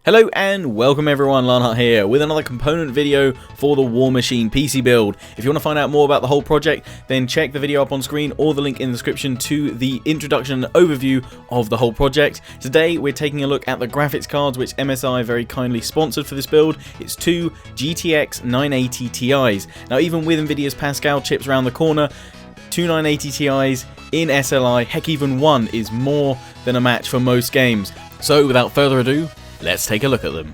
Hello and welcome everyone, Lionheart here with another component video for the Warmachine PC build. If you want to find out more about the whole project, then check the video up on screen or the link in the description to the introduction overview of the whole project. Today we're taking a look at the graphics cards which MSI very kindly sponsored for this build. It's two GTX 980 Ti's. Now even with Nvidia's Pascal chips around the corner, two 980 Ti's in SLI, heck even one, is more than a match for most games. So without further ado, let's take a look at them.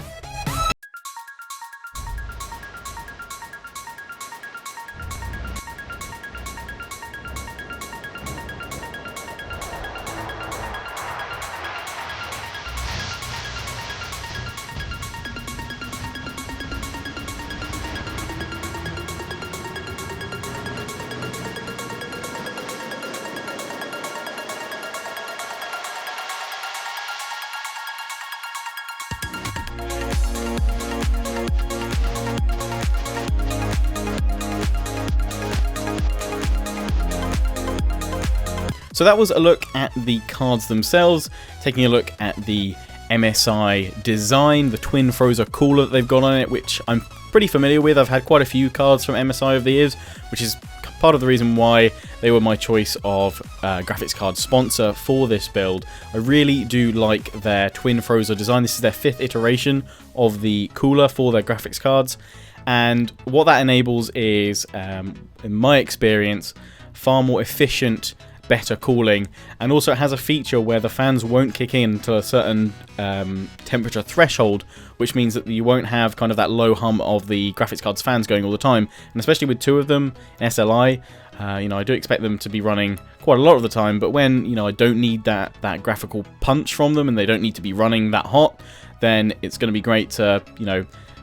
So that was a look at the cards themselves, taking a look at the MSI design, the twin Frozer cooler that they've got on it, which I'm pretty familiar with. I've had quite a few cards from MSI over the years, which is part of the reason why they were my choice of graphics card sponsor for this build. I really do like their twin Frozer design. This is their 5th iteration of the cooler for their graphics cards, and what that enables is, in my experience, far more efficient, better cooling, and also it has a feature where the fans won't kick in to a certain temperature threshold, which means that you won't have kind of that low hum of the graphics card's fans going all the time. And especially with two of them in SLI, I do expect them to be running quite a lot of the time, but when I don't need that graphical punch from them and they don't need to be running that hot, then it's going to be great to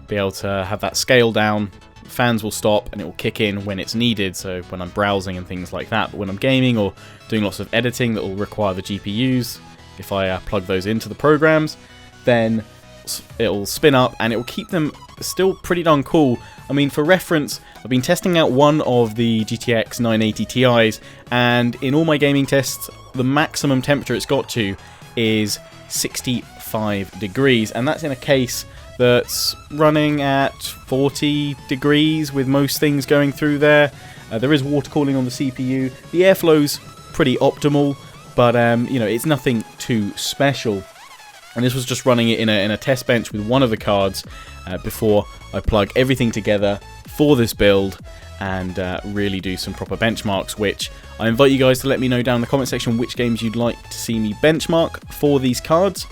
be able to have that scale down. Fans will stop and it will kick in when it's needed, so when I'm browsing and things like that. But when I'm gaming or doing lots of editing that will require the GPUs, if I plug those into the programs, then it'll spin up and it will keep them still pretty darn cool. I mean, for reference, I've been testing out one of the GTX 980 Ti's, and in all my gaming tests, the maximum temperature it's got to is 65 degrees, and that's in a case that's running at 40 degrees with most things going through there. There is water cooling on the CPU. The airflow's pretty optimal, but it's nothing too special. And this was just running it in a test bench with one of the cards before I plug everything together for this build and really do some proper benchmarks, which I invite you guys to let me know down in the comment section which games you'd like to see me benchmark for these cards.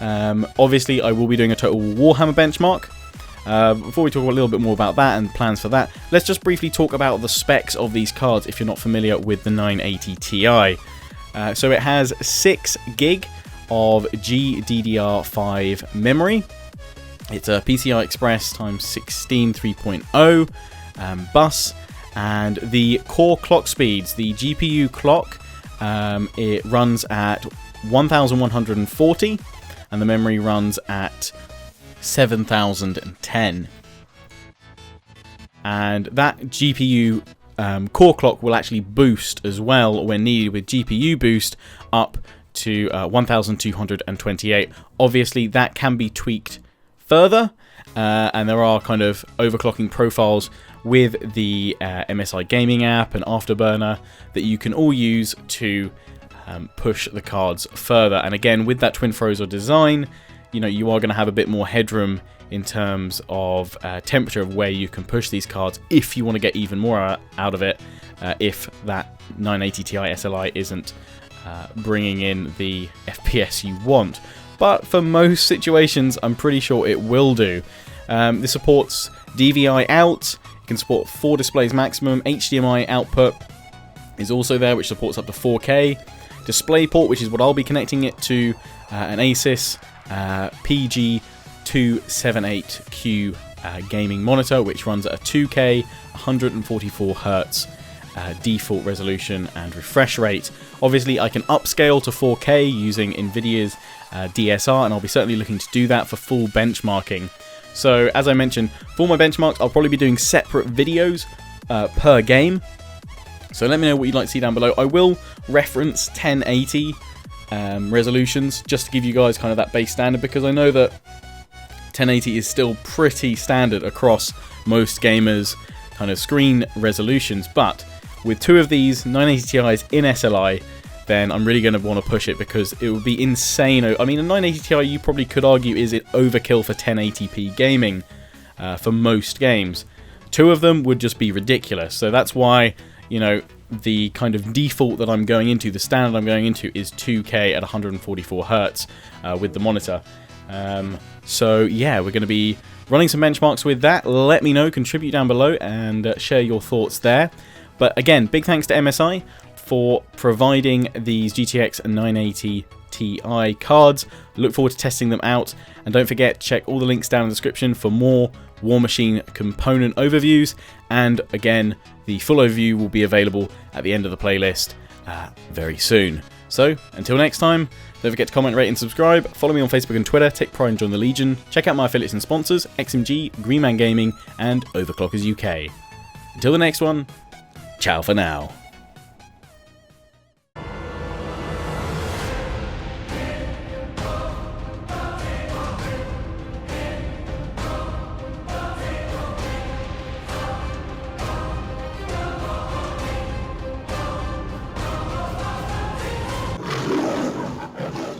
Obviously, I will be doing a Total Warhammer benchmark. Before we talk a little bit more about that and plans for that, let's just briefly talk about the specs of these cards if you're not familiar with the 980 Ti. So it has 6 gig of GDDR5 memory. It's a PCI Express x 16 3.0 bus, and the core clock speeds, the GPU clock, it runs at 1140. And the memory runs at 7010. And that GPU core clock will actually boost as well when needed, with GPU boost up to 1228. Obviously, that can be tweaked further, and there are kind of overclocking profiles with the MSI gaming app and Afterburner that you can all use to push the cards further. And again, with that twin Frozer design, you are going to have a bit more headroom in terms of temperature of where you can push these cards if you want to get even more out of it, if that 980 Ti SLI isn't bringing in the FPS you want. But for most situations, I'm pretty sure it will do. This supports DVI out, it can support 4 displays maximum, HDMI output is also there, which supports up to 4K. DisplayPort, which is what I'll be connecting it to, an Asus PG278Q gaming monitor, which runs at a 2K 144Hz default resolution and refresh rate. Obviously, I can upscale to 4K using Nvidia's DSR, and I'll be certainly looking to do that for full benchmarking. So, as I mentioned, for my benchmarks, I'll probably be doing separate videos per game. So let me know what you'd like to see down below. I will reference 1080 resolutions just to give you guys kind of that base standard, because I know that 1080 is still pretty standard across most gamers' kind of screen resolutions, but with 2 of these 980 Ti's in SLI, then I'm really going to want to push it, because it would be insane. I mean, a 980 Ti, you probably could argue, is it overkill for 1080p gaming for most games. 2 of them would just be ridiculous. So that's why, you know, the kind of default that I'm going into, the standard I'm going into, is 2K at 144 Hz with the monitor. So yeah, we're going to be running some benchmarks with that. Let me know, contribute down below, and share your thoughts there. But again, big thanks to MSI for providing these GTX 980Ti cards. Look forward to testing them out, and don't forget, check all the links down in the description for more Warmachine component overviews, and again, the full overview will be available at the end of the playlist very soon. So, until next time, don't forget to comment, rate, and subscribe. Follow me on Facebook and Twitter. Take pride and join the Legion. Check out my affiliates and sponsors, XMG, Greenman Gaming, and Overclockers UK. Until the next one, ciao for now.